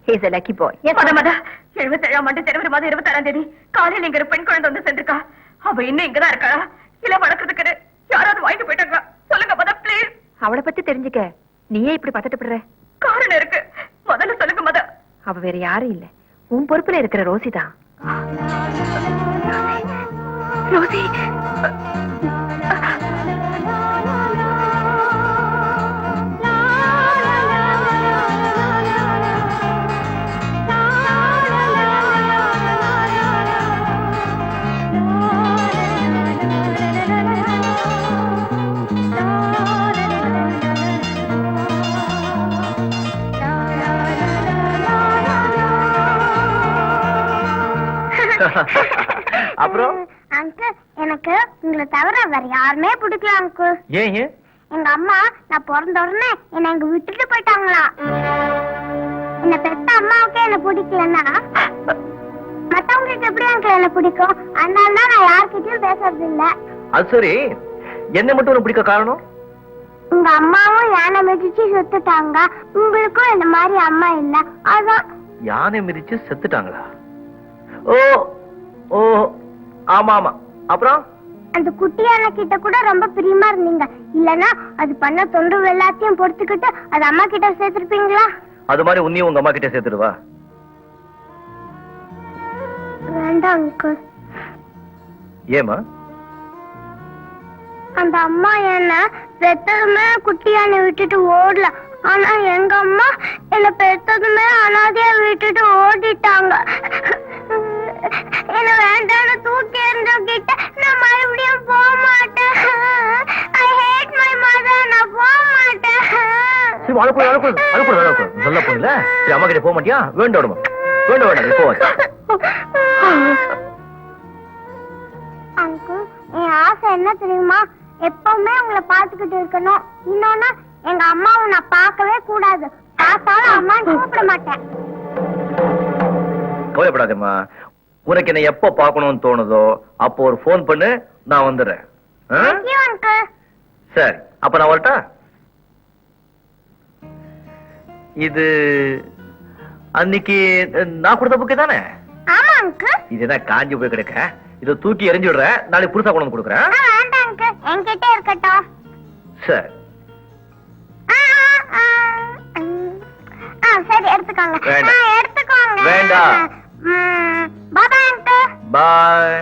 He is a lucky boy. Yes, Mother. 77ஆம் ஆண்டு ஜனவரி மாதம் 26ஆம் தேதி காலையில இங்க ஒரு பெண் குழந்தை வந்து சேர்ந்திருக்கா. அவ இன்னும் இங்கதான் இருக்கா? இல்ல வளர்க்கறதுக்கு யாராவது வாங்கிட்டு போயிட்டாங்க? சொல்லுங்க மதர் ப்ளீஸ். அவளை பத்தி தெரிஞ்சுக்க நீயே இப்படி பதட்டப்படுற? காரணம் இருக்கு. முதல்ல சொல்லுங்க மதர். அவ வேற யாரும் இல்ல, உன் பொறுப்புல இருக்கிற ரோசி தான். ரோசி அப்புறம் அங்கிள் எனக்கு உங்களை தவிர வேற யாருமே பிடிக்கல அங்கிள். ஏன் எங்க அம்மா நான் பிறந்த உடனே என்னை இங்க விட்டுட்டு போயிட்டாங்களா. என்ன பெத்த அம்மாவுக்கே என்ன பிடிக்கலன்னா மத்தவங்களுக்கு எப்படி அங்கிள் என்ன பிடிக்கும்? அதனால தான் நான் யார்கிட்டயும் பேசுறது இல்ல. அது சரி, என்ன மட்டும் உனக்கு பிடிக்க காரணம்? உங்க அம்மாவும் யானை மிதிச்சு செத்துட்டாங்க, உங்களுக்கும் இந்த மாதிரி அம்மா இல்ல, அதான். யானை மிதிச்சு செத்துட்டாங்களா? ஓ ஓ ஆமா ஆமா. அப்புறம் அந்த குட்டியான கிட்ட கூட ரொம்ப பிரியமா இருந்தீங்க, இல்லனா அது பண்ண தொண்டு எல்லாத்தையும் பொறுத்துக்கிட்டு அது அம்மா கிட்ட சேர்த்திருப்பீங்களா? அது மாதிரி உன்னையும் உங்க அம்மா கிட்ட சேர்த்துடுவா? வேண்டாம் அங்கிள். ஏமா? அந்த அம்மா என்ன பெத்ததுமே குட்டியான விட்டுட்டு ஓடல, ஆனா எங்க அம்மா என்ன பெத்ததுமே அனாதையா விட்டுட்டு ஓடிட்டாங்க. என்ன வேண்டாம்னு தூக்கி எறிஞ்சிட்ட, நான் மறுபடியும் போக மாட்டேன். ஐ ஹேட் மை மதர், நான் போக மாட்டேன். சரி, அழுக்கூட அழுக்கூட அழுக்கூட அழுக்கூட சொல்ல போகல. சரி, அம்மா கிட்ட போக மாட்டியா? வேண்டாம் விடுமா, வேண்டாம் வேண்டாம் போவாது. அங்கிள், என் ஆசை என்ன தெரியுமா? எப்பவுமே உங்களை பாத்துக்கிட்டு இருக்கணும். இன்னொன்னு, எங்க அம்மாவை நான் பார்க்கவே கூடாது. பார்த்தாலும் அம்மா கூப்பிட மாட்டேன். கவலைப்படாதம்மா, உனக்கு என்ன எப்ப பாக்கணும்னு தோணுதோ அப்போ ஒரு போன் பண்ணு, நான் வந்துடுறேன். சரி, அப்ப நான் வரட்டா? இது அன்னைக்கு நான் கொடுத்த புக்கு தானே? ஆமா அங்கிள். இதுதான் காஞ்சி போய் கிடக்க. இதை தூக்கி எரிஞ்சு விடுறேன், நாளைக்கு புதுசா கொண்டு வந்து கொடுக்குறேன். வேண்டாம் அங்கிள், என்கிட்ட இருக்கட்டும். சரி சரி, எடுத்துக்கோங்க. வேண்டாம். எடுத்துக்கோங்க. வேண்டாம். Bye uncle. பாய்.